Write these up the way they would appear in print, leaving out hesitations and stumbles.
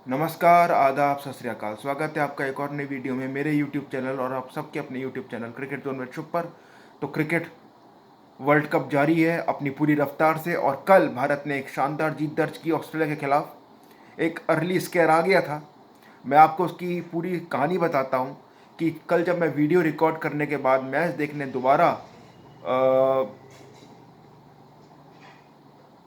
नमस्कार, आदाब, सत श्री अकाल। स्वागत है आपका एक और नई वीडियो में मेरे YouTube चैनल और आप सबके अपने YouTube channel cricket zone with Shubh पर। तो क्रिकेट वर्ल्ड कप जारी है अपनी पूरी रफ्तार से और कल भारत ने एक शानदार जीत दर्ज की ऑस्ट्रेलिया के खिलाफ। एक अर्ली स्केयर आ गया था। मैं आपको उसकी पूरी कहानी बताता हूँ कि कल जब मैं वीडियो रिकॉर्ड करने के बाद मैच देखने दोबारा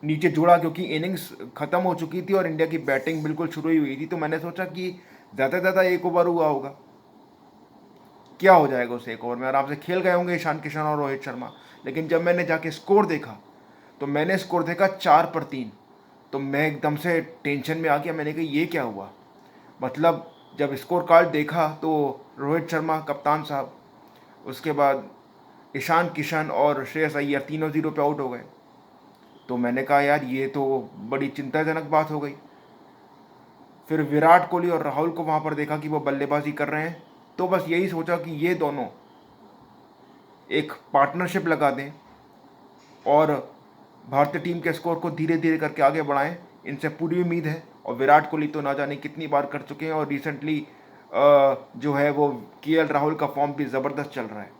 नीचे जुड़ा, क्योंकि इनिंग्स खत्म हो चुकी थी और इंडिया की बैटिंग बिल्कुल शुरू ही हुई थी, तो मैंने सोचा कि ज़्यादा से ज़्यादा एक ओवर हुआ होगा, क्या हो जाएगा उस एक ओवर में, आराम से खेल गए होंगे ईशान किशन और रोहित शर्मा। लेकिन जब मैंने जाके स्कोर देखा तो मैंने स्कोर देखा 4-3। तो मैं एकदम से टेंशन में आ गया। मैंने कहा ये क्या हुआ। मतलब जब स्कोर कार्ड देखा तो रोहित शर्मा कप्तान साहब, उसके बाद ईशान किशन और श्रेयस अय्यर तीनों 0 पे आउट हो गए। तो मैंने कहा यार ये तो बड़ी चिंताजनक बात हो गई। फिर विराट कोहली और राहुल को वहाँ पर देखा कि वो बल्लेबाजी कर रहे हैं, तो बस यही सोचा कि ये दोनों एक पार्टनरशिप लगा दें और भारतीय टीम के स्कोर को धीरे धीरे करके आगे बढ़ाएं। इनसे पूरी उम्मीद है। और विराट कोहली तो ना जाने कितनी बार कर चुके हैं और रिसेंटली जो है वो राहुल का फॉर्म भी ज़बरदस्त चल रहा है।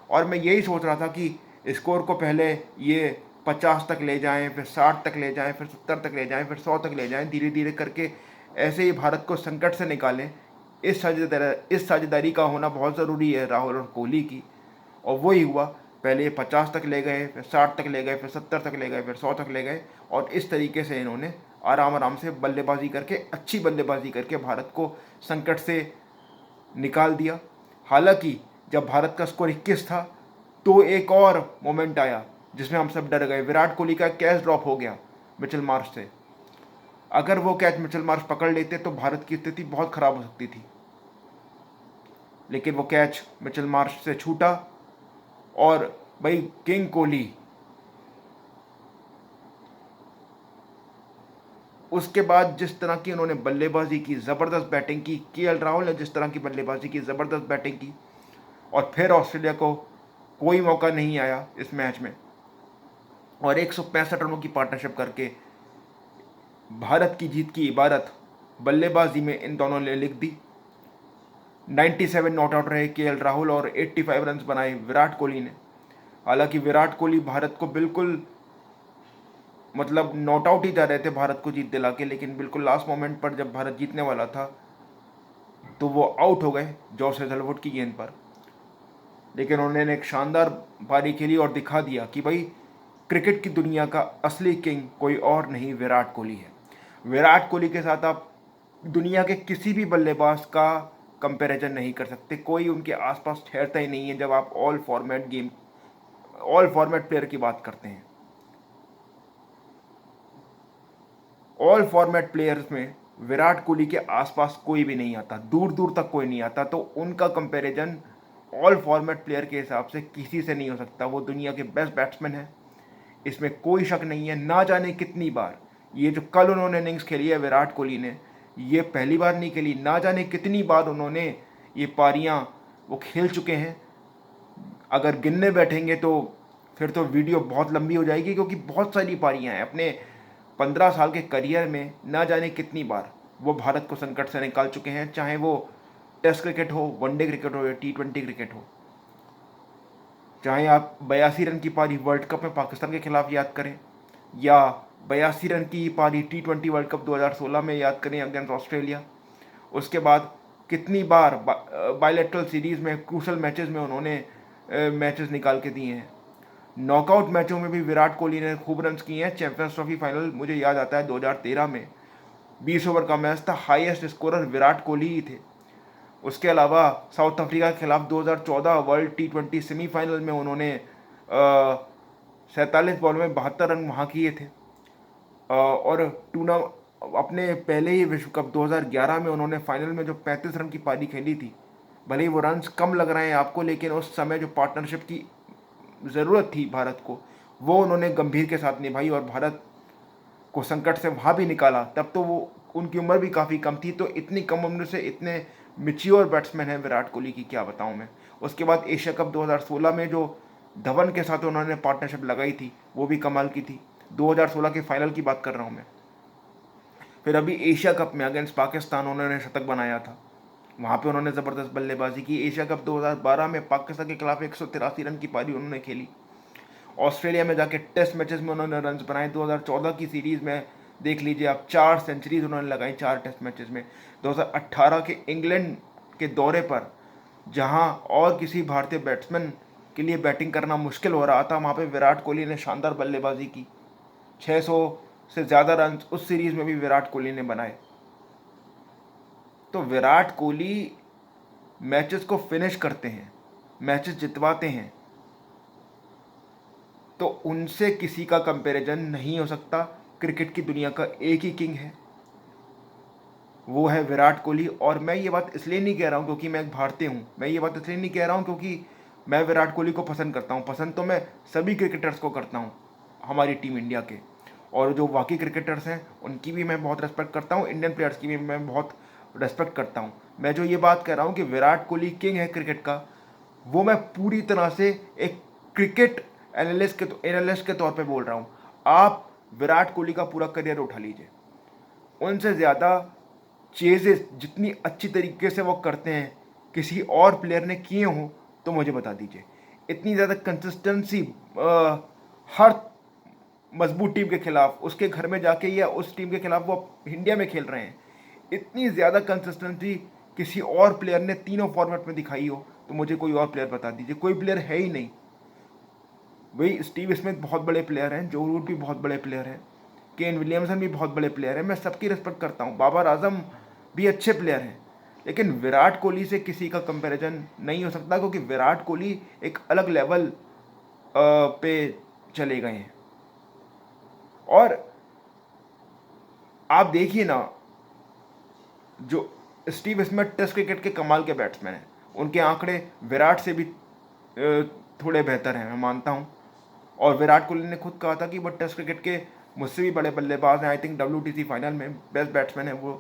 और मैं यही सोच रहा था कि स्कोर को पहले ये 50 तक ले जाएं, फिर 60 तक ले जाएं, फिर 70 तक ले जाएं, फिर 100 तक ले जाएं, धीरे धीरे करके ऐसे ही भारत को संकट से निकालें। इस साझेदारी का होना बहुत ज़रूरी है राहुल और कोहली की, और वही हुआ। पहले ये 50 तक ले गए, फिर 60 तक ले गए, फिर 70 तक ले गए, फिर 100 तक ले गए, और इस तरीके से इन्होंने आराम आराम से बल्लेबाजी करके, अच्छी बल्लेबाजी करके भारत को संकट से निकाल दिया। हालांकि जब भारत का स्कोर 21 था तो एक और मोमेंट आया जिसमें हम सब डर गए। विराट कोहली का कैच ड्रॉप हो गया मिचेल मार्श से। अगर वो कैच मिचेल मार्श पकड़ लेते तो भारत की स्थिति बहुत खराब हो सकती थी, लेकिन वो कैच मिचेल मार्श से छूटा। और भाई किंग कोहली उसके बाद जिस तरह की उन्होंने बल्लेबाजी की, ज़बरदस्त बैटिंग की, राहुल ने जिस तरह की बल्लेबाजी की, ज़बरदस्त बैटिंग की, और फिर ऑस्ट्रेलिया को कोई मौका नहीं आया इस मैच में, और 165 रनों की पार्टनरशिप करके भारत की जीत की इबारत बल्लेबाजी में इन दोनों ने लिख दी। 97 नॉट आउट रहे राहुल और 85 रन बनाए विराट कोहली ने। हालांकि विराट कोहली भारत को बिल्कुल मतलब नॉट आउट ही जा रहे थे भारत को जीत दिला के, लेकिन बिल्कुल लास्ट मोमेंट पर जब भारत जीतने वाला था तो वो आउट हो गए जॉस हेजलवुड की गेंद पर। लेकिन उन्होंने एक शानदार पारी खेली और दिखा दिया कि भाई क्रिकेट की दुनिया का असली किंग कोई और नहीं, विराट कोहली है। विराट कोहली के साथ आप दुनिया के किसी भी बल्लेबाज का कंपैरिजन नहीं कर सकते। कोई उनके आसपास ठहरता ही नहीं है जब आप ऑल फॉर्मेट प्लेयर की बात करते हैं। ऑल फॉर्मेट प्लेयर्स में विराट कोहली के आसपास कोई भी नहीं आता, दूर दूर तक कोई नहीं आता। तो उनका कंपैरिजन ऑल फॉर्मेट प्लेयर के हिसाब से किसी से नहीं हो सकता। वो दुनिया के बेस्ट बैट्समैन है, इसमें कोई शक नहीं है। ना जाने कितनी बार ये जो कल उन्होंने इनिंग्स खेली है विराट कोहली ने, ये पहली बार नहीं खेली, ना जाने कितनी बार उन्होंने ये पारियां वो खेल चुके हैं। अगर गिनने बैठेंगे तो फिर तो वीडियो बहुत लंबी हो जाएगी, क्योंकि बहुत सारी पारियां हैं। अपने 15 साल के करियर में ना जाने कितनी बार वो भारत को संकट से निकाल चुके हैं, चाहे वो टेस्ट क्रिकेट हो, वनडे क्रिकेट हो या T20 क्रिकेट हो। चाहे आप 82 रन की पारी वर्ल्ड कप में पाकिस्तान के खिलाफ याद करें, या 82 रन की पारी T20 वर्ल्ड कप 2016 में याद करें अगेंस्ट ऑस्ट्रेलिया। उसके बाद कितनी बार बायलैटरल सीरीज़ में, क्रूशल मैचेस में उन्होंने मैचेस निकाल के दिए हैं। नॉकआउट मैचों में भी विराट कोहली ने खूब रन्स किए हैं। चैंपियंस ट्रॉफी फाइनल मुझे याद आता है 2013 में 20 ओवर का मैच था, हाईएस्ट स्कोरर विराट कोहली ही थे। उसके अलावा साउथ अफ्रीका के खिलाफ 2014 वर्ल्ड T20 सेमीफाइनल में उन्होंने 47 बॉल में 72 रन वहाँ किए थे। और टूर्ना अपने पहले ही विश्व कप 2011 में उन्होंने फाइनल में जो 35 रन की पारी खेली थी, भले ही वो रन्स कम लग रहे हैं आपको, लेकिन उस समय जो पार्टनरशिप की ज़रूरत थी भारत को, वो उन्होंने गंभीर के साथ निभाई और भारत को संकट से वहाँ भी निकाला। तब तो वो उनकी उम्र भी काफ़ी कम थी। तो इतनी कम उम्र से इतने मिच्योर बैट्समैन हैं विराट कोहली की, क्या बताऊँ मैं। उसके बाद एशिया कप 2016 में जो धवन के साथ उन्होंने पार्टनरशिप लगाई थी, वो भी कमाल की थी। 2016 के फाइनल की बात कर रहा हूँ मैं। फिर अभी एशिया कप में अगेंस्ट पाकिस्तान उन्होंने शतक बनाया था, वहाँ पे उन्होंने ज़बरदस्त बल्लेबाजी की। एशिया कप 2012 में पाकिस्तान के खिलाफ 183 रन की पारी उन्होंने खेली। ऑस्ट्रेलिया में जाके टेस्ट मैचेस में उन्होंने रन बनाए। 2014 की सीरीज़ में देख लीजिए आप, 4 सेंचुरीज उन्होंने लगाई 4 टेस्ट मैचेस में। 2018 के इंग्लैंड के दौरे पर, जहां और किसी भारतीय बैट्समैन के लिए बैटिंग करना मुश्किल हो रहा था, वहां पे विराट कोहली ने शानदार बल्लेबाजी की। 600 से ज़्यादा रन उस सीरीज़ में भी विराट कोहली ने बनाए। तो विराट कोहली मैचेस को फिनिश करते हैं, मैचेस जितवाते हैं, तो उनसे किसी का कंपैरिजन नहीं हो सकता। क्रिकेट की दुनिया का एक ही किंग है, वो है विराट कोहली। और मैं ये बात इसलिए नहीं कह रहा हूँ क्योंकि मैं एक भारतीय हूँ, मैं ये बात इसलिए नहीं कह रहा हूँ क्योंकि मैं विराट कोहली को पसंद करता हूँ। पसंद तो मैं सभी क्रिकेटर्स को करता हूँ, हमारी टीम इंडिया के, और जो बाकी क्रिकेटर्स हैं उनकी भी मैं बहुत रेस्पेक्ट करता हूँ, इंडियन प्लेयर्स की भी मैं बहुत रेस्पेक्ट करता हूँ। मैं जो ये बात कह रहा हूँ कि विराट कोहली किंग है क्रिकेट का, वो मैं पूरी तरह से एक क्रिकेट एनालिस्ट के तौर पे बोल रहा हूँ। आप विराट कोहली का पूरा करियर उठा लीजिए, उनसे ज़्यादा चेजेस जितनी अच्छी तरीके से वो करते हैं किसी और प्लेयर ने किए हों तो मुझे बता दीजिए। इतनी ज़्यादा कंसिस्टेंसी हर मजबूत टीम के खिलाफ, उसके घर में जाके या उस टीम के खिलाफ वो इंडिया में खेल रहे हैं, इतनी ज़्यादा कंसिस्टेंसी किसी और प्लेयर ने तीनों फॉर्मेट में दिखाई हो तो मुझे कोई और प्लेयर बता दीजिए। कोई प्लेयर है ही नहीं। वही स्टीव स्मिथ बहुत बड़े प्लेयर हैं, जो रूट भी बहुत बड़े प्लेयर हैं, केन विलियमसन भी बहुत बड़े प्लेयर हैं, मैं सबकी रिस्पेक्ट करता हूँ, बाबर आजम भी अच्छे प्लेयर हैं, लेकिन विराट कोहली से किसी का कंपैरिजन नहीं हो सकता क्योंकि विराट कोहली एक अलग लेवल पे चले गए हैं। और आप देखिए ना, जो स्टीव स्मिथ टेस्ट क्रिकेट के कमाल के बैट्समैन हैं, उनके आंकड़े विराट से भी थोड़े बेहतर हैं, मैं मानता हूँ। और विराट कोहली ने खुद कहा था कि वो टेस्ट क्रिकेट के मुझसे भी बड़े बल्लेबाज हैं। आई थिंक WTC फाइनल में बेस्ट बैट्समैन है वो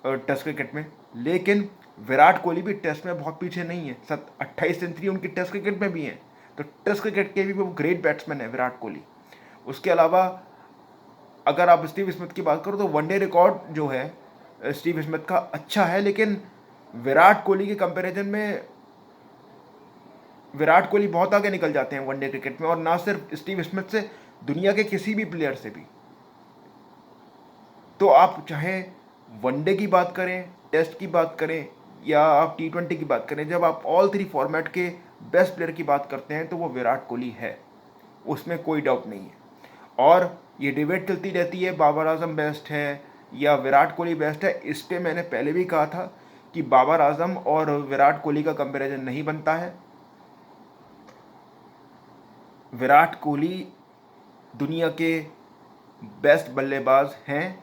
टेस्ट क्रिकेट में। लेकिन विराट कोहली भी टेस्ट में बहुत पीछे नहीं है, 28 सेंचुरी उनकी टेस्ट क्रिकेट में भी हैं। तो टेस्ट क्रिकेट के भी वो ग्रेट बैट्समैन है विराट कोहली। उसके अलावा अगर आप स्टीव स्मिथ की बात करो तो वनडे रिकॉर्ड जो है स्टीव स्मिथ का अच्छा है, लेकिन विराट कोहली के कंपैरिजन में विराट कोहली बहुत आगे निकल जाते हैं वनडे क्रिकेट में, और ना सिर्फ स्टीव स्मिथ से, दुनिया के किसी भी प्लेयर से भी। तो आप चाहे वनडे की बात करें, टेस्ट की बात करें, या आप T20 की बात करें, जब आप ऑल 3 फॉर्मेट के बेस्ट प्लेयर की बात करते हैं तो वो विराट कोहली है, उसमें कोई डाउट नहीं है। और ये डिबेट चलती रहती है बाबर आजम बेस्ट है या विराट कोहली बेस्ट है। इस पर मैंने पहले भी कहा था कि बाबर आजम और विराट कोहली का कंपैरिजन नहीं बनता है। विराट कोहली दुनिया के बेस्ट बल्लेबाज हैं,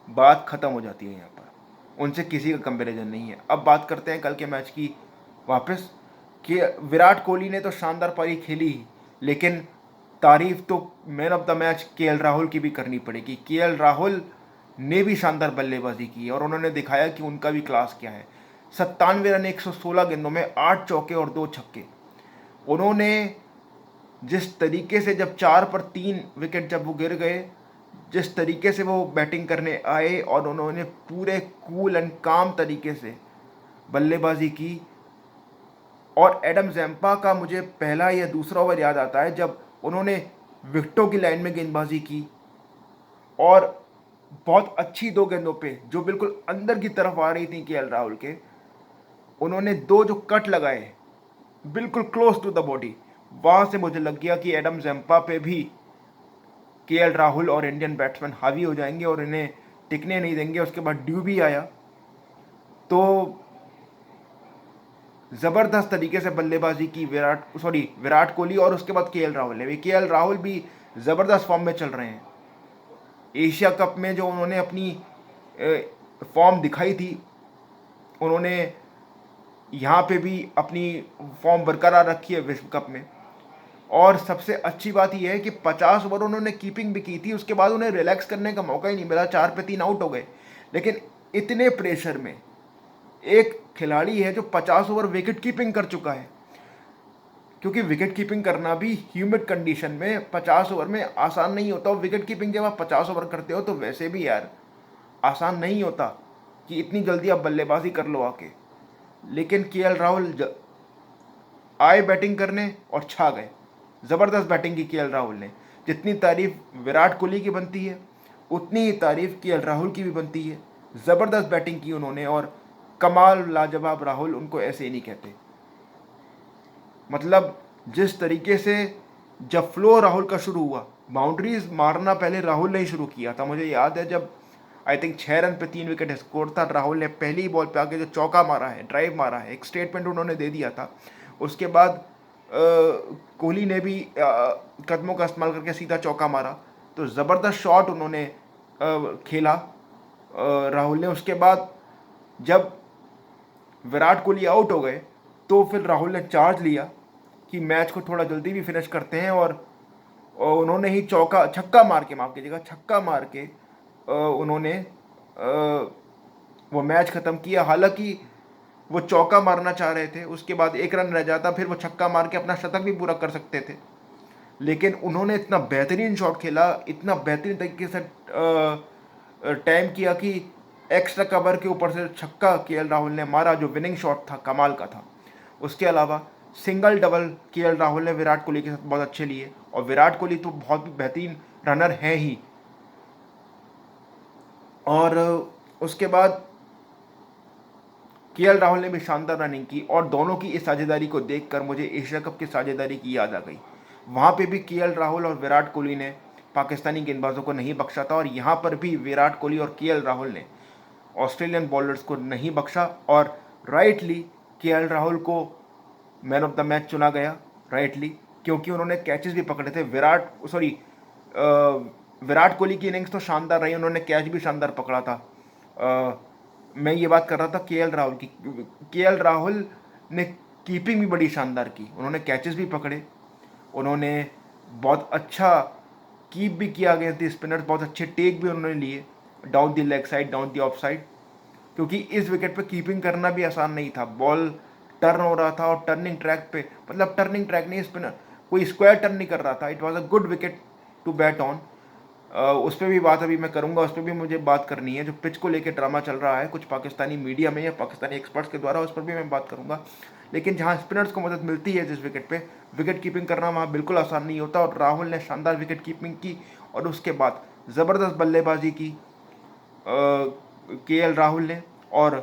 बात ख़त्म हो जाती है यहाँ पर, उनसे किसी का कंपैरिजन नहीं है। अब बात करते हैं कल के मैच की वापस, कि विराट कोहली ने तो शानदार पारी खेली ही, लेकिन तारीफ तो man of the match KL Rahul की भी करनी पड़ेगी। KL राहुल ने भी शानदार बल्लेबाजी की और उन्होंने दिखाया कि उनका भी क्लास क्या है। 97 रन 116 गेंदों में 8 चौके और 2 छक्के। उन्होंने जिस तरीके से, जब 4 पर 3 विकेट जब वो गिर गए, जिस तरीके से वो बैटिंग करने आए और उन्होंने पूरे कूल एंड काम तरीके से बल्लेबाजी की। और एडम जैम्पा का मुझे पहला या दूसरा ओवर याद आता है जब उन्होंने विकेटों की लाइन में गेंदबाजी की और बहुत अच्छी 2 गेंदों पे जो बिल्कुल अंदर की तरफ आ रही थी KL राहुल के, उन्होंने 2 जो कट लगाए बिल्कुल क्लोज टू द बॉडी, वहाँ से मुझे लग गया कि एडम जैम्पा पे भी KL राहुल और इंडियन बैट्समैन हावी हो जाएंगे और इन्हें टिकने नहीं देंगे। उसके बाद ड्यू भी आया, तो ज़बरदस्त तरीके से बल्लेबाजी की विराट कोहली, और उसके बाद KL राहुल ने भी। KL राहुल भी ज़बरदस्त फॉर्म में चल रहे हैं। एशिया कप में जो उन्होंने अपनी फॉर्म दिखाई थी, उन्होंने यहाँ पे भी अपनी फॉर्म बरकरार रखी है विश्व कप में। और सबसे अच्छी बात यह है कि 50 ओवर उन्होंने कीपिंग भी की थी, उसके बाद उन्हें रिलैक्स करने का मौका ही नहीं मिला, 4 पे 3 आउट हो गए। लेकिन इतने प्रेशर में एक खिलाड़ी है जो 50 ओवर विकेट कीपिंग कर चुका है, क्योंकि विकेट कीपिंग करना भी ह्यूमिड कंडीशन में 50 ओवर में आसान नहीं होता। और विकेट कीपिंग जब आप 50 ओवर करते हो तो वैसे भी यार आसान नहीं होता कि इतनी जल्दी आप बल्लेबाजी कर लो आके। लेकिन केएल राहुल आए बैटिंग करने और छा गए। ज़बरदस्त बैटिंग की केएल राहुल ने। जितनी तारीफ विराट कोहली की बनती है उतनी ही तारीफ केएल राहुल की भी बनती है। ज़बरदस्त बैटिंग की उन्होंने, और कमाल लाजवाब राहुल, उनको ऐसे ही नहीं कहते। मतलब जिस तरीके से जब फ्लो राहुल का शुरू हुआ, बाउंड्रीज मारना पहले राहुल ने ही शुरू किया था। मुझे याद है जब आई थिंक 6 रन पे 3 विकेट स्कोर था, राहुल ने पहली बॉल पे आके जो चौका मारा है, ड्राइव मारा है, एक स्टेटमेंट उन्होंने दे दिया था। उसके बाद कोहली ने भी कदमों का इस्तेमाल करके सीधा चौका मारा। तो ज़बरदस्त शॉट उन्होंने खेला राहुल ने। उसके बाद जब विराट कोहली आउट हो गए तो फिर राहुल ने चार्ज लिया कि मैच को थोड़ा जल्दी भी फिनिश करते हैं, और उन्होंने ही छक्का मार के, माफ कीजिएगा, छक्का मार के उन्होंने वो मैच ख़त्म किया। हालांकि वो चौका मारना चाह रहे थे, उसके बाद 1 रन रह जाता, फिर वो छक्का मार के अपना शतक भी पूरा कर सकते थे। लेकिन उन्होंने इतना बेहतरीन शॉट खेला, इतना बेहतरीन तरीके से टाइम किया कि एक्स्ट्रा कवर के ऊपर से छक्का केएल राहुल ने मारा, जो विनिंग शॉट था, कमाल का था। उसके अलावा सिंगल डबल केएल राहुल ने विराट कोहली के साथ बहुत अच्छे लिए, और विराट कोहली तो बहुत बेहतरीन रनर है ही। और उसके बाद केएल राहुल ने भी शानदार रनिंग की, और दोनों की इस साझेदारी को देखकर मुझे एशिया कप की साझेदारी की याद आ गई। वहाँ पे भी केएल राहुल और विराट कोहली ने पाकिस्तानी गेंदबाजों को नहीं बख्शा था, और यहाँ पर भी विराट कोहली और केएल राहुल ने ऑस्ट्रेलियन बॉलर्स को नहीं बख्शा। और राइटली केएल राहुल को मैन ऑफ द मैच चुना गया, राइटली, क्योंकि उन्होंने कैचेस भी पकड़े थे। विराट कोहली की इनिंग्स तो शानदार रही, उन्होंने कैच भी शानदार पकड़ा था। मैं ये बात कर रहा था केएल राहुल की। केएल राहुल ने कीपिंग भी बड़ी शानदार की, उन्होंने कैचेस भी पकड़े, उन्होंने बहुत अच्छा कीप भी किया अगेंस्ट द स्पिनर्स, बहुत अच्छे टेक भी उन्होंने लिए down the leg side, down the of side, क्योंकि इस विकेट पे कीपिंग करना भी आसान नहीं था। बॉल टर्न हो रहा था और टर्निंग ट्रैक पे, मतलब टर्निंग ट्रैक नहीं, स्पिनर कोई स्क्वायर टर्न नहीं कर रहा था। It was a good wicket to bat on. उस पर भी बात अभी मैं करूंगा, उस पर भी मुझे बात करनी है। जो पिच को लेकर ड्रामा चल रहा है कुछ पाकिस्तानी मीडिया में या पाकिस्तानी एक्सपर्ट्स के द्वारा, उस पर भी मैं बात करूंगा। लेकिन जहां स्पिनर्स को मदद मिलती है जिस विकेट पे, विकेट कीपिंग करना वहाँ बिल्कुल आसान नहीं होता। और राहुल ने शानदार विकेट कीपिंग की, और उसके बाद ज़बरदस्त बल्लेबाजी की केएल राहुल ने, और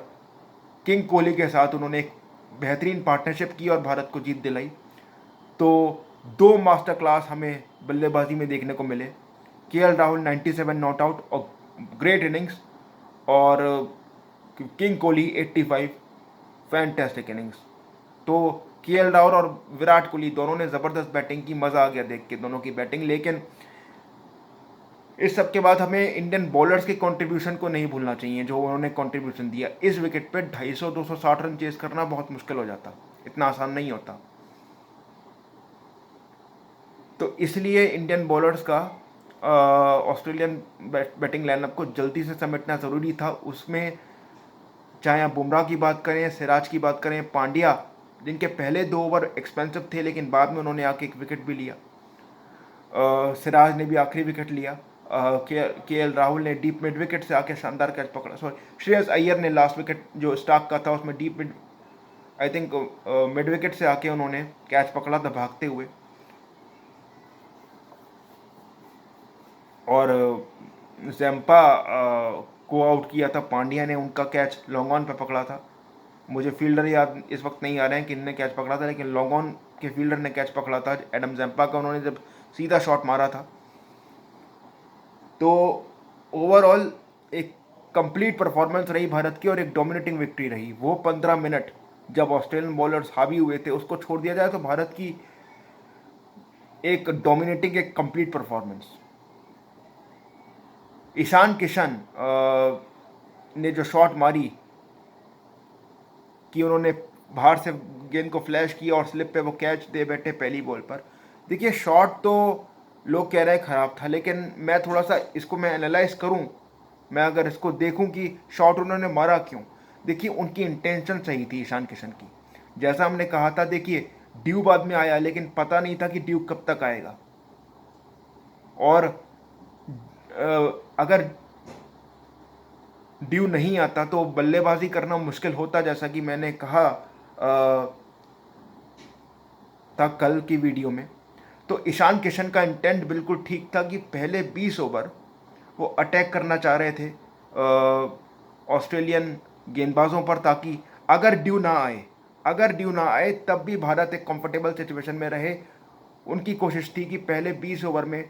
किंग कोहली के साथ उन्होंने एक बेहतरीन पार्टनरशिप की और भारत को जीत दिलाई। तो 2 मास्टर क्लास हमें बल्लेबाजी में देखने को मिले। केएल राहुल 97 नॉट आउट और ग्रेट इनिंग्स, और किंग कोहली 85 फैंटेस्टिक इनिंग्स। तो केएल राहुल और विराट कोहली दोनों ने ज़बरदस्त बैटिंग की, मज़ा आ गया देख के दोनों की बैटिंग। लेकिन इस सब के बाद हमें इंडियन बॉलर्स के कंट्रीब्यूशन को नहीं भूलना चाहिए, जो उन्होंने कंट्रीब्यूशन दिया। इस विकेट पे 250-260 रन चेस करना बहुत मुश्किल हो जाता, इतना आसान नहीं होता। तो इसलिए इंडियन बॉलर्स का ऑस्ट्रेलियन बैटिंग लाइनअप को जल्दी से समेटना ज़रूरी था। उसमें चाहे आप बुमराह की बात करें, सिराज की बात करें, पांड्या, जिनके पहले 2 ओवर एक्सपेंसिव थे लेकिन बाद में उन्होंने आके एक विकेट भी लिया। सिराज ने भी आखिरी विकेट लिया। केएल राहुल ने डीप मिड विकेट से आके शानदार कैच पकड़ा। सॉरी, श्रेयस अय्यर ने लास्ट विकेट जो स्टार्क का था उसमें deep mid, I think mid wicket से आके उन्होंने कैच पकड़ा था भागते हुए। और जैम्पा को आउट किया था पांड्या ने, उनका कैच लॉन्ग ऑन पे पकड़ा था। मुझे फील्डर याद इस वक्त नहीं आ रहे हैं कि इनने कैच पकड़ा था, लेकिन लॉन्ग ऑन के फील्डर ने कैच पकड़ा था एडम जैम्पा का, उन्होंने जब सीधा शॉट मारा था। तो ओवरऑल एक कंप्लीट परफॉर्मेंस रही भारत की, और एक डोमिनेटिंग विक्ट्री रही। वो 15 मिनट जब ऑस्ट्रेलियन बॉलर्स हावी हुए थे, उसको छोड़ दिया जाए तो भारत की एक डोमिनेटिंग, एक कंप्लीट परफॉर्मेंस। ईशान किशन ने जो शॉट मारी कि उन्होंने बाहर से गेंद को फ्लैश किया और स्लिप पे वो कैच दे बैठे पहली बॉल पर। देखिए, शॉट तो लोग कह रहे हैं ख़राब था, लेकिन मैं थोड़ा सा इसको मैं एनालाइज करूं, मैं अगर इसको देखूं कि शॉट उन्होंने मारा क्यों। देखिए, उनकी इंटेंशन सही थी ईशान किशन की। जैसा हमने कहा था, देखिए ड्यू बाद में आया, लेकिन पता नहीं था कि ड्यू कब तक आएगा। और अगर ड्यू नहीं आता तो बल्लेबाजी करना मुश्किल होता, जैसा कि मैंने कहा था कल की वीडियो में। तो ईशान किशन का इंटेंट बिल्कुल ठीक था कि पहले 20 ओवर वो अटैक करना चाह रहे थे ऑस्ट्रेलियन गेंदबाजों पर, ताकि अगर ड्यू ना आए तब भी भारत एक कंफर्टेबल सिचुएशन में रहे। उनकी कोशिश थी कि पहले 20 ओवर में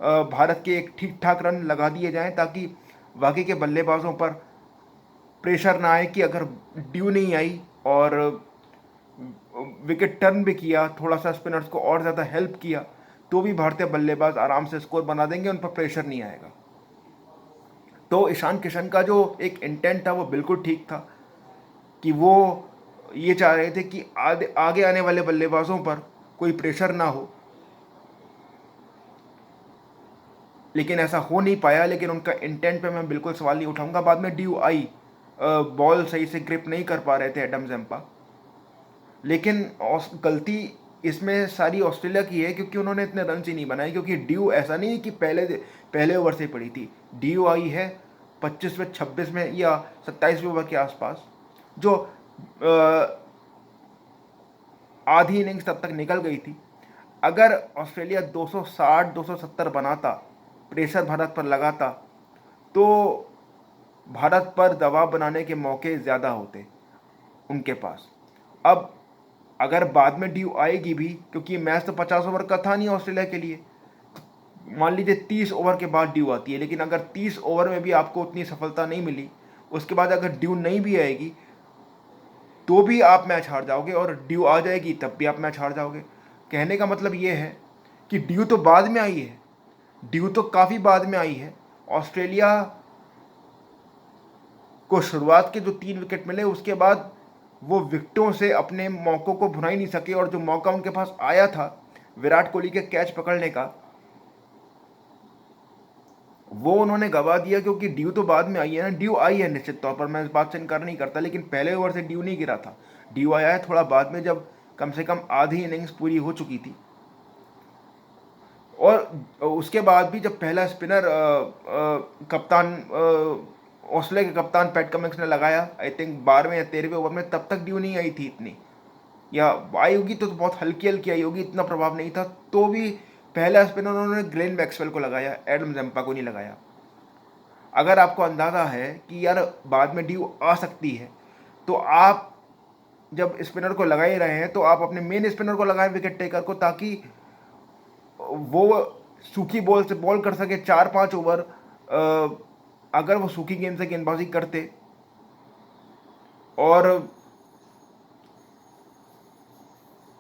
भारत के एक ठीक ठाक रन लगा दिए जाएं, ताकि बाकी के बल्लेबाजों पर प्रेशर ना आए कि अगर ड्यू नहीं आई और विकेट टर्न भी किया, थोड़ा सा स्पिनर्स को और ज़्यादा हेल्प किया, तो भी भारतीय बल्लेबाज आराम से स्कोर बना देंगे, उन पर प्रेशर नहीं आएगा। तो ईशान किशन का जो एक इंटेंट था वो बिल्कुल ठीक था कि वो ये चाह रहे थे कि आगे आने वाले बल्लेबाजों पर कोई प्रेशर ना हो, लेकिन ऐसा हो नहीं पाया। लेकिन उनका इंटेंट पे मैं बिल्कुल सवाल नहीं उठाऊंगा। बाद में ड्यू आई, बॉल सही से ग्रिप नहीं कर पा रहे थे एडम जम्पा, लेकिन गलती इसमें सारी ऑस्ट्रेलिया की है, क्योंकि उन्होंने इतने रन ही नहीं बनाए। क्योंकि ड्यू ऐसा नहीं है कि पहले ओवर से पड़ी थी, ड्यू आई है 25वें 26 में या 27वें ओवर के आसपास, जो आधी इनिंग्स तब तक निकल गई थी। अगर ऑस्ट्रेलिया 260 270 बनाता, प्रेशर भारत पर लगाता, तो भारत पर दबाव बनाने के मौके ज़्यादा होते उनके पास। अब अगर बाद में ड्यू आएगी भी, क्योंकि मैच तो 50 ओवर का था नहीं ऑस्ट्रेलिया के लिए, मान लीजिए 30 ओवर के बाद ड्यू आती है, लेकिन अगर 30 ओवर में भी आपको उतनी सफलता नहीं मिली, उसके बाद अगर ड्यू नहीं भी आएगी तो भी आप मैच हार जाओगे, और ड्यू आ जाएगी तब भी आप मैच हार जाओगे। कहने का मतलब ये है कि ड्यू तो बाद में आई है, ड्यू तो काफ़ी बाद में आई है। ऑस्ट्रेलिया को शुरुआत के जो 3 विकेट मिले, उसके बाद वो विकेटों से अपने मौक़ों को भुना ही नहीं सके, और जो मौका उनके पास आया था विराट कोहली के कैच पकड़ने का, वो उन्होंने गवा दिया। क्योंकि ड्यू तो बाद में आई है ना, ड्यू आई है निश्चित तौर पर, मैं इस बात से इनकार नहीं करता, लेकिन पहले ओवर से ड्यू नहीं गिरा था। ड्यू आया है थोड़ा बाद में, जब कम से कम आधी इनिंग्स पूरी हो चुकी थी। और उसके बाद भी जब पहला स्पिनर कप्तान ऑस्ट्रेलिया के कप्तान पैट कमिंस ने लगाया, आई थिंक 12वें या 13वें ओवर में, तब तक ड्यू नहीं आई थी इतनी, या आई होगी तो बहुत हल्की हल्की आई होगी, इतना प्रभाव नहीं था। तो भी पहला स्पिनर उन्होंने ग्लेन मैक्सवेल को लगाया, एडम जम्पा को नहीं लगाया। अगर आपको अंदाज़ा है कि यार बाद में ड्यू आ सकती है, तो आप जब स्पिनर को लगा ही रहे हैं तो आप अपने मेन स्पिनर को लगाएं, विकेट टेकर को, ताकि वो सूखी बॉल से बॉल कर सके 4-5 ओवर। अगर वो सूखी गेंद से गेंदबाजी करते और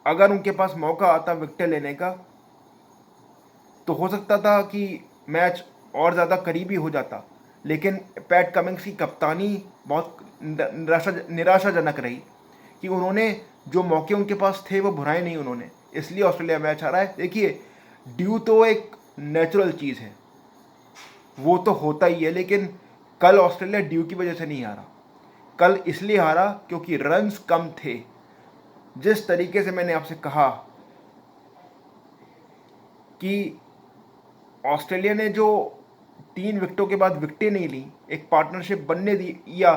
अगर उनके पास मौका आता विकेट लेने का, तो हो सकता था कि मैच और ज़्यादा करीबी हो जाता। लेकिन पैट कमिंस की कप्तानी बहुत निराशाजनक रही कि उन्होंने जो मौके उनके पास थे वो भुनाए नहीं उन्होंने, इसलिए ऑस्ट्रेलिया मैच हारा है। देखिए, ड्यू तो एक नेचुरल चीज़ है, वो तो होता ही है, लेकिन कल ऑस्ट्रेलिया ड्यू की वजह से नहीं हारा। कल इसलिए हारा क्योंकि रन्स कम थे। जिस तरीके से मैंने आपसे कहा कि ऑस्ट्रेलिया ने जो 3 विकेटों के बाद विकेटें नहीं ली, एक पार्टनरशिप बनने दी, या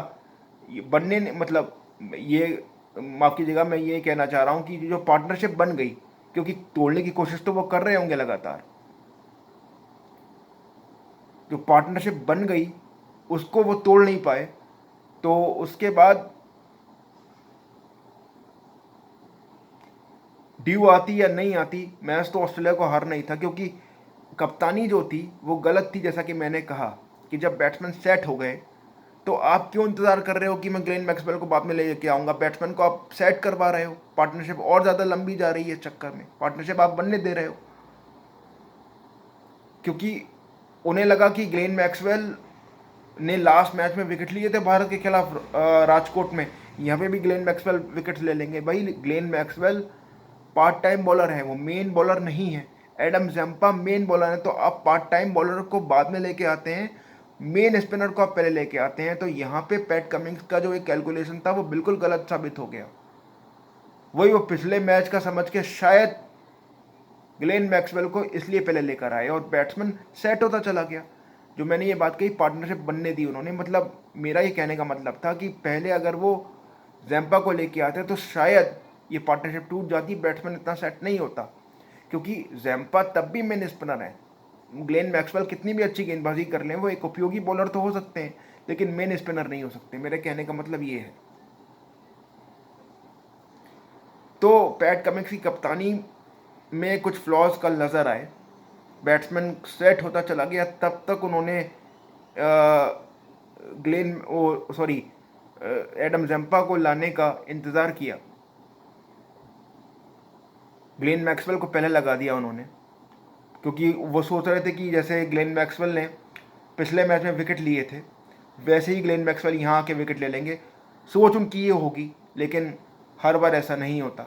बनने मतलब ये, माफ़ कीजिएगा, मैं ये कहना चाह रहा हूँ कि जो पार्टनरशिप बन गई, क्योंकि तोड़ने की कोशिश तो वो कर रहे होंगे लगातार, जो पार्टनरशिप बन गई उसको वो तोड़ नहीं पाए, तो उसके बाद ड्यू आती या नहीं आती, मैच तो ऑस्ट्रेलिया को हारना ही था। क्योंकि कप्तानी जो थी वो गलत थी। जैसा कि मैंने कहा कि जब बैट्समैन सेट हो गए, तो आप क्यों इंतज़ार कर रहे हो कि मैं ग्लेन मैक्सवेल को बाद में ले के आऊँगा? बैट्समैन को आप सेट करवा रहे हो, पार्टनरशिप और ज़्यादा लंबी जा रही है, इस चक्कर में पार्टनरशिप आप बनने दे रहे हो। क्योंकि उन्हें लगा कि ग्लेन मैक्सवेल ने लास्ट मैच में विकेट लिए थे भारत के खिलाफ राजकोट में, यहाँ पे भी ग्लेन मैक्सवेल विकेट ले लेंगे। भाई, Glenn Maxwell part time bowler है, वो मेन बॉलर नहीं है। एडम जम्पा मेन बॉलर है, तो आप पार्ट टाइम बॉलर को बाद में लेके आते हैं, मेन स्पिनर को आप पहले लेके आते हैं। तो यहाँ पे पैट कमिंस का जो एक कैलकुलेशन था वो बिल्कुल गलत साबित हो गया। वही वो पिछले मैच का समझ के शायद ग्लेन मैक्सवेल को इसलिए पहले लेकर आए और बैट्समैन सेट होता चला गया। जो मैंने ये बात कही, पार्टनरशिप बनने दी उन्होंने, मतलब मेरा ये कहने का मतलब था कि पहले अगर वो जैम्पा को लेके आते तो शायद ये पार्टनरशिप टूट जाती, बैट्समैन इतना सेट नहीं होता, क्योंकि जैम्पा तब भी मेन स्पिनर है। ग्लेन मैक्सवेल कितनी भी अच्छी गेंदबाजी कर लें, वो एक उपयोगी बॉलर तो हो सकते हैं लेकिन मेन स्पिनर नहीं हो सकते। मेरे कहने का मतलब ये है। तो पैट कमिंस की कप्तानी में कुछ फ्लॉज कल नज़र आए। बैट्समैन सेट होता चला गया, तब तक उन्होंने ग्लेन ओ सॉरी एडम जैम्पा को लाने का इंतज़ार किया। ग्लेन मैक्सवेल को पहले लगा दिया उन्होंने, क्योंकि वो सोच रहे थे कि जैसे ग्लेन मैक्सवेल ने पिछले मैच में विकेट लिए थे वैसे ही ग्लेन मैक्सवेल यहाँ आके विकेट ले लेंगे। सोच उनकी ये होगी, लेकिन हर बार ऐसा नहीं होता,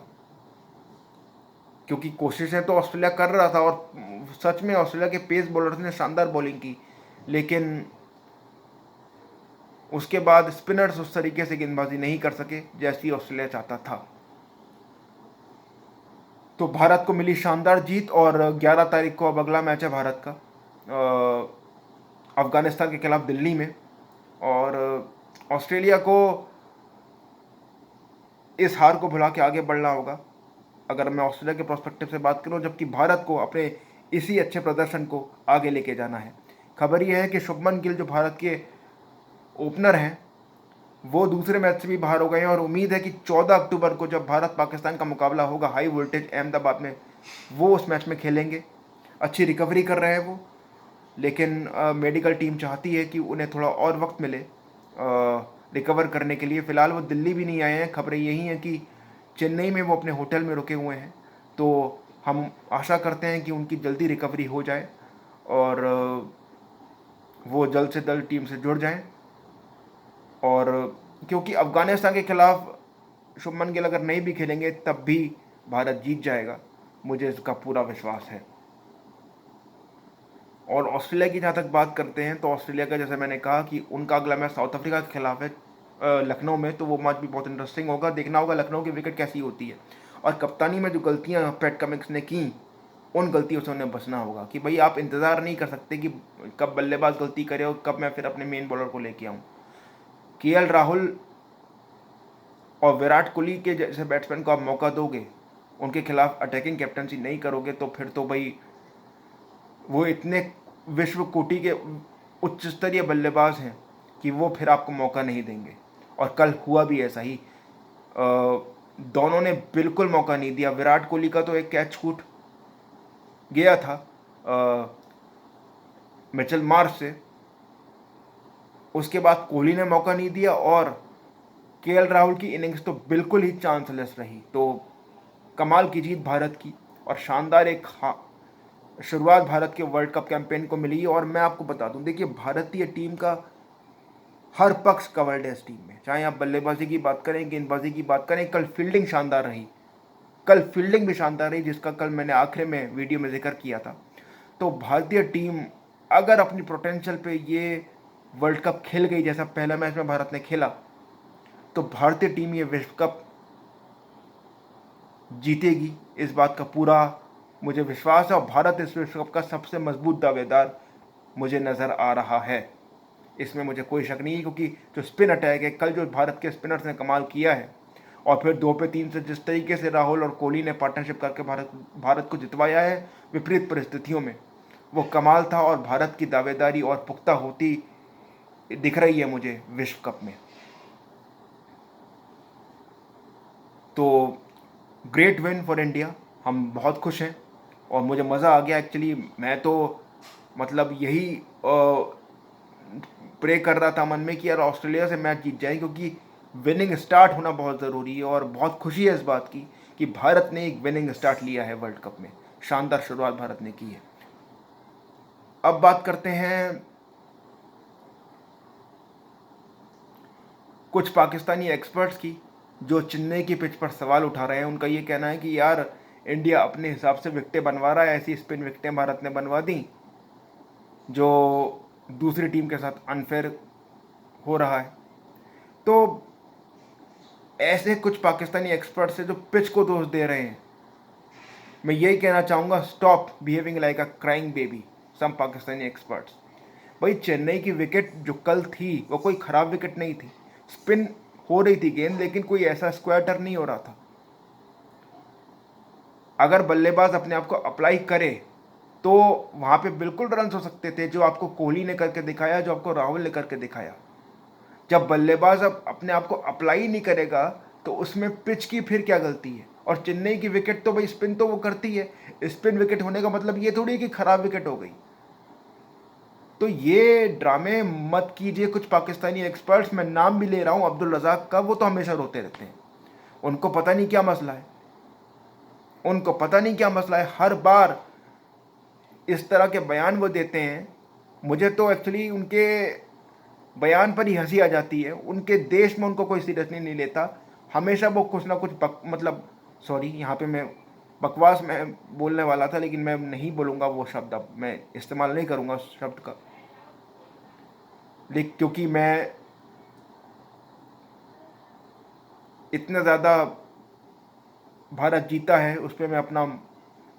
क्योंकि कोशिशें तो ऑस्ट्रेलिया कर रहा था और सच में ऑस्ट्रेलिया के पेस बॉलर्स ने शानदार बॉलिंग की, लेकिन उसके बाद स्पिनर्स उस तरीके से गेंदबाजी नहीं कर सके जैसी ऑस्ट्रेलिया चाहता था। तो भारत को मिली शानदार जीत और 11 तारीख को अब अगला मैच है भारत का अफगानिस्तान के खिलाफ दिल्ली में। और ऑस्ट्रेलिया को इस हार को भुला के आगे बढ़ना होगा अगर मैं ऑस्ट्रेलिया के प्रोस्पेक्टिव से बात करूं, जबकि भारत को अपने इसी अच्छे प्रदर्शन को आगे लेके जाना है। खबर यह है कि शुभमन गिल जो भारत के ओपनर हैं वो दूसरे मैच से भी बाहर हो गए हैं और उम्मीद है कि 14 अक्टूबर को जब भारत पाकिस्तान का मुकाबला होगा हाई वोल्टेज अहमदाबाद में, वो उस मैच में खेलेंगे। अच्छी रिकवरी कर रहे हैं वो, लेकिन मेडिकल टीम चाहती है कि उन्हें थोड़ा और वक्त मिले रिकवर करने के लिए। फ़िलहाल वो दिल्ली भी नहीं आए हैं। खबरें यही हैं कि चेन्नई में वो अपने होटल में रुके हुए हैं। तो हम आशा करते हैं कि उनकी जल्दी रिकवरी हो जाए और वो जल्द से जल्द टीम से जुड़ जाएं। और क्योंकि अफ़गानिस्तान के खिलाफ शुभमन गिल अगर नहीं भी खेलेंगे तब भी भारत जीत जाएगा, मुझे इसका पूरा विश्वास है। और ऑस्ट्रेलिया की जहाँ तक बात करते हैं तो ऑस्ट्रेलिया का, जैसे मैंने कहा कि उनका अगला मैच साउथ अफ्रीका के खिलाफ है लखनऊ में, तो वो मैच भी बहुत इंटरेस्टिंग होगा। देखना होगा लखनऊ की विकेट कैसी होती है और कप्तानी में जो गलतियाँ पैट कमिंस ने की उन गलतियों से उन्हें बचना होगा कि भाई आप इंतज़ार नहीं कर सकते कि कब बल्लेबाज गलती करे और कब मैं फिर अपने मेन बॉलर को लेके आऊँ। केएल राहुल और विराट कोहली के जैसे बैट्समैन को आप मौका दोगे, उनके खिलाफ अटैकिंग कैप्टनसी नहीं करोगे तो फिर तो भाई वो इतने विश्व कोटि के उच्च स्तरीय बल्लेबाज हैं कि वो फिर आपको मौका नहीं देंगे। और कल हुआ भी ऐसा ही, दोनों ने बिल्कुल मौका नहीं दिया। विराट कोहली का तो एक कैच छूट गया था मिचेल मार्श से, उसके बाद कोहली ने मौका नहीं दिया और केएल राहुल की इनिंग्स तो बिल्कुल ही चांसलेस रही। तो कमाल की जीत भारत की और शानदार एक शुरुआत भारत के वर्ल्ड कप कैंपेन को मिली। और मैं आपको बता दूं, देखिए भारतीय टीम का हर पक्ष कवर्ड है इस टीम में, चाहे आप बल्लेबाजी की बात करें, गेंदबाजी की बात करें। कल फील्डिंग शानदार रही, कल फील्डिंग भी शानदार रही, जिसका कल मैंने आखिर में वीडियो में जिक्र किया था। तो भारतीय टीम अगर अपनी पोटेंशियल पे ये वर्ल्ड कप खेल गई जैसा पहला मैच में भारत ने खेला, तो भारतीय टीम ये विश्व कप जीतेगी, इस बात का पूरा मुझे विश्वास है। और भारत इस विश्व कप का सबसे मजबूत दावेदार मुझे नज़र आ रहा है, इसमें मुझे कोई शक नहीं है। क्योंकि जो स्पिन अटैक है, कल जो भारत के स्पिनर्स ने कमाल किया है और फिर 2 पे 3 से जिस तरीके से राहुल और कोहली ने पार्टनरशिप करके भारत को जितवाया है विपरीत परिस्थितियों में, वो कमाल था। और भारत की दावेदारी और पुख्ता होती दिख रही है मुझे विश्व कप में। तो ग्रेट विन फॉर इंडिया, हम बहुत खुश हैं और मुझे मज़ा आ गया। एक्चुअली मैं तो मतलब यही प्रे कर रहा था मन में कि यार ऑस्ट्रेलिया से मैच जीत जाए, क्योंकि विनिंग स्टार्ट होना बहुत ज़रूरी है। और बहुत खुशी है इस बात की कि भारत ने एक विनिंग स्टार्ट लिया है वर्ल्ड कप में, शानदार शुरुआत भारत ने की है। अब बात करते हैं कुछ पाकिस्तानी एक्सपर्ट्स की जो चेन्नई की पिच पर सवाल उठा रहे हैं। उनका ये कहना है कि यार इंडिया अपने हिसाब से विकेटें बनवा रहा है, ऐसी स्पिन विकेटें भारत ने बनवा दी जो दूसरी टीम के साथ अनफेयर हो रहा है। तो ऐसे कुछ पाकिस्तानी एक्सपर्ट्स हैं जो पिच को दोष दे रहे हैं। मैं यही कहना चाहूँगा, stop behaving like a crying baby some Pakistani experts. भाई चेन्नई की विकेट जो कल थी वो कोई ख़राब विकेट नहीं थी। स्पिन हो रही थी गेंद, लेकिन कोई ऐसा स्क्वायर टर्न नहीं हो रहा था। अगर बल्लेबाज अपने आप को अप्लाई करे तो वहाँ पे बिल्कुल रन हो सकते थे, जो आपको कोहली ने करके दिखाया, जो आपको राहुल ने करके दिखाया। जब बल्लेबाज अब अपने आप को अप्लाई नहीं करेगा तो उसमें पिच की फिर क्या गलती है। और चेन्नई की विकेट तो भाई स्पिन तो वो करती है, स्पिन विकेट होने का मतलब ये थोड़ी है कि खराब विकेट हो गई। तो ये ड्रामे मत कीजिए कुछ पाकिस्तानी एक्सपर्ट्स, मैं नाम भी ले रहा हूँ अब्दुल रज़ाक का, वो तो हमेशा रोते रहते हैं। उनको पता नहीं क्या मसला है, उनको पता नहीं क्या मसला है, हर बार इस तरह के बयान वो देते हैं। मुझे तो एक्चुअली उनके बयान पर ही हंसी आ जाती है। उनके देश में उनको कोई सीरियसली नहीं लेता, हमेशा वो कुछ ना कुछ मतलब सॉरी यहाँ पे मैं बकवास में बोलने वाला था, लेकिन मैं नहीं बोलूँगा वो शब्द, अब मैं इस्तेमाल नहीं करूँगा उस शब्द का, लेकिन क्योंकि मैं इतना ज़्यादा भारत जीता है उस पर मैं अपना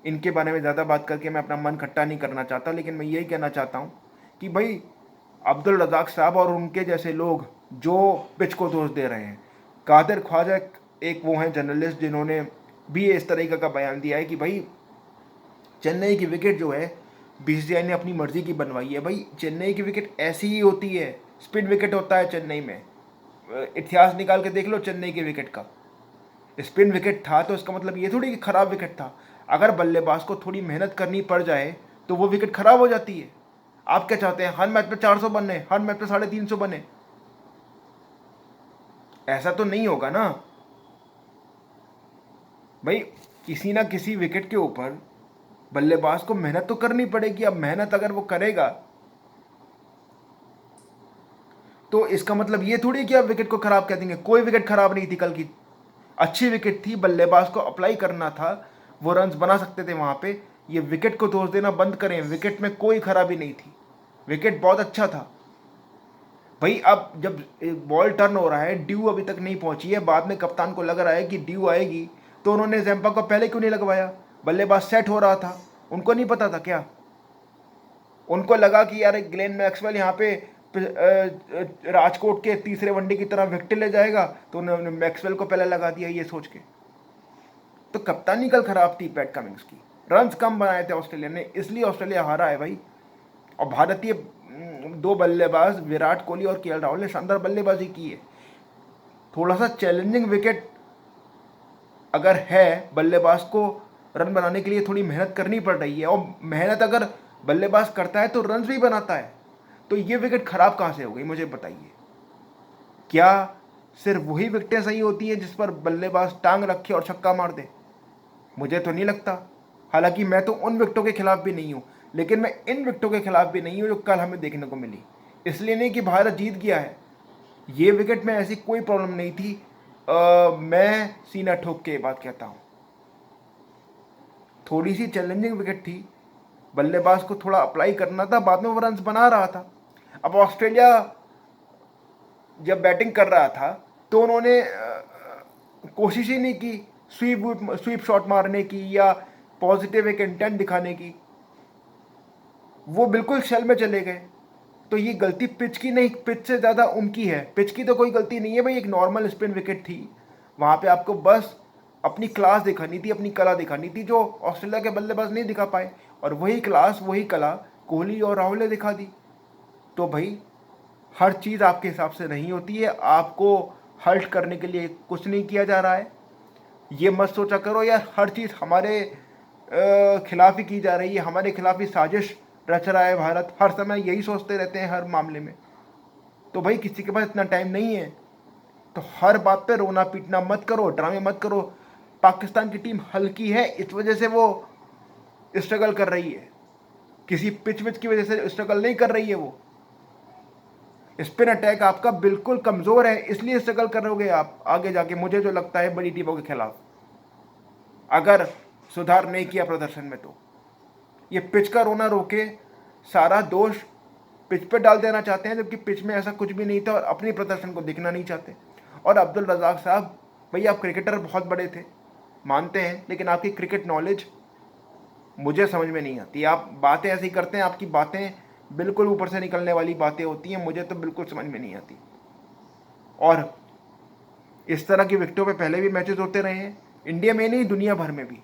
इनके बारे में ज़्यादा बात करके मैं अपना मन खट्टा नहीं करना चाहता। लेकिन मैं यही कहना चाहता हूँ कि भाई अब्दुल रज़ाक साहब और उनके जैसे लोग जो पिच को दोष दे रहे हैं, कादिर ख्वाजा एक वो हैं जर्नलिस्ट जिन्होंने भी इस तरीके का बयान दिया है कि भाई चेन्नई की विकेट जो है बीसीसीआई ने अपनी मर्जी की बनवाई है। भाई चेन्नई की विकेट ऐसी ही होती है, स्पिन विकेट होता है चेन्नई में। इतिहास निकाल के देख लो चेन्नई के विकेट का, स्पिन विकेट था तो इसका मतलब ये थोड़ी कि खराब विकेट था। अगर बल्लेबाज को थोड़ी मेहनत करनी पड़ जाए तो वो विकेट खराब हो जाती है। आप क्या चाहते हैं हर मैच पे 400 बनने, हर मैच पे 350 बने? ऐसा तो नहीं होगा ना भाई। किसी ना किसी विकेट के ऊपर बल्लेबाज को मेहनत तो करनी पड़ेगी। अब मेहनत अगर वो करेगा तो इसका मतलब ये थोड़ी कि आप विकेट को खराब कह देंगे। कोई विकेट खराब नहीं थी कल की, अच्छी विकेट थी, बल्लेबाज को अप्लाई करना था, वो रन्स बना सकते थे वहाँ पे। ये विकेट को दोष देना बंद करें, विकेट में कोई खराबी नहीं थी, विकेट बहुत अच्छा था। भाई अब जब बॉल टर्न हो रहा है, ड्यू अभी तक नहीं पहुंची है, बाद में कप्तान को लग रहा है कि ड्यू आएगी, तो उन्होंने जैम्पा को पहले क्यों नहीं लगवाया? बल्लेबाज सेट हो रहा था, उनको नहीं पता था क्या? उनको लगा कि यार ग्लेन मैक्सवेल यहाँ पे राजकोट के तीसरे वनडे की तरह विकेट ले जाएगा, तो उन्होंने मैक्सवेल को पहले लगा दिया ये सोच के। तो कप्तानी कल खराब थी पैट कमिंग्स की, रन्स कम बनाए थे ऑस्ट्रेलिया ने, इसलिए ऑस्ट्रेलिया हारा है भाई। और भारतीय दो बल्लेबाज विराट कोहली और केएल राहुल ने शानदार बल्लेबाजी की है। थोड़ा सा चैलेंजिंग विकेट अगर है, बल्लेबाज को रन बनाने के लिए थोड़ी मेहनत करनी पड़ रही है, और मेहनत अगर बल्लेबाज करता है तो रन भी बनाता है। तो ये विकेट खराब कहाँ से हो गई मुझे बताइए? क्या सिर्फ वही विकेटें सही होती हैं जिस पर बल्लेबाज टांग रखे और छक्का मार दे? मुझे तो नहीं लगता। हालांकि मैं तो उन विकेटों के खिलाफ भी नहीं हूँ, लेकिन मैं इन विकेटों के खिलाफ भी नहीं हूँ जो कल हमें देखने को मिली। इसलिए नहीं कि भारत जीत गया है, ये विकेट में ऐसी कोई प्रॉब्लम नहीं थी। मैं सीना ठोक के बात कहता हूँ, थोड़ी सी चैलेंजिंग विकेट थी, बल्लेबाज को थोड़ा अप्लाई करना था, बाद में वो रन बना रहा था। अब ऑस्ट्रेलिया जब बैटिंग कर रहा था तो उन्होंने कोशिश ही नहीं की स्वीप शॉट मारने की या पॉजिटिव एक इंटेंट दिखाने की, वो बिल्कुल शेल में चले गए। तो ये गलती पिच की नहीं, पिच से ज़्यादा उनकी है। पिच की तो कोई गलती नहीं है भाई, एक नॉर्मल स्पिन विकेट थी, वहाँ पे आपको बस अपनी क्लास दिखानी थी, अपनी कला दिखानी थी, जो ऑस्ट्रेलिया के बल्लेबाज नहीं दिखा पाए। और वही क्लास वही कला कोहली और राहुल ने दिखा दी। तो भाई हर चीज़ आपके हिसाब से नहीं होती है, आपको हर्ट करने के लिए कुछ नहीं किया जा रहा है। ये मत सोचा करो यार हर चीज़ हमारे खिलाफ ही की जा रही है, हमारे खिलाफ ही साजिश रच रहा है भारत, हर समय यही सोचते रहते हैं हर मामले में। तो भाई किसी के पास इतना टाइम नहीं है, तो हर बात पे रोना पीटना मत करो, ड्रामे मत करो। पाकिस्तान की टीम हल्की है, इस वजह से वो स्ट्रगल कर रही है, किसी पिच विच की वजह से स्ट्रगल नहीं कर रही है। वो स्पिन अटैक आपका बिल्कुल कमज़ोर है, इसलिए स्ट्रगल करोगे आप आगे जाके, मुझे जो लगता है बड़ी टीमों के खिलाफ, अगर सुधार नहीं किया प्रदर्शन में। तो ये पिच का रोना रोके सारा दोष पिच पे डाल देना चाहते हैं, जबकि पिच में ऐसा कुछ भी नहीं था और अपनी प्रदर्शन को दिखना नहीं चाहते। और अब्दुल रज़ाक साहब भाई आप क्रिकेटर बहुत बड़े थे, मानते हैं, लेकिन आपकी क्रिकेट नॉलेज मुझे समझ में नहीं आती। आप बातें ऐसी करते हैं, आपकी बातें बिल्कुल ऊपर से निकलने वाली बातें होती हैं, मुझे तो बिल्कुल समझ में नहीं आती। और इस तरह की विकेटों पे पहले भी मैचेस होते रहे हैं, इंडिया में नहीं दुनिया भर में भी।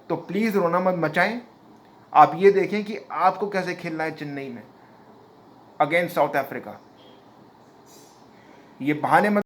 तो प्लीज़ रोना मत मचाएं, आप ये देखें कि आपको कैसे खेलना है चेन्नई में अगेंस्ट साउथ अफ्रीका। ये बहाने मत